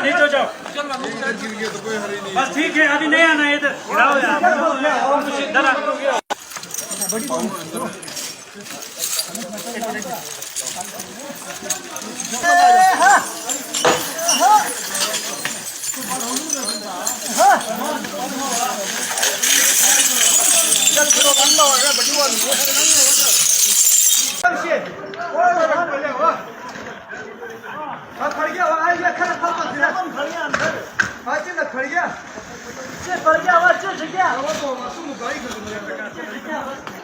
नीचे जाओ बस ठीक है अभी नहीं आना इधर गिराओ यार खड़ गया आ गया खड़ा खड़ा खड़ गया अंदर आज ना खड़ गया से खड़ गया आवाज से गया वो तो मासूम गाड़ी कर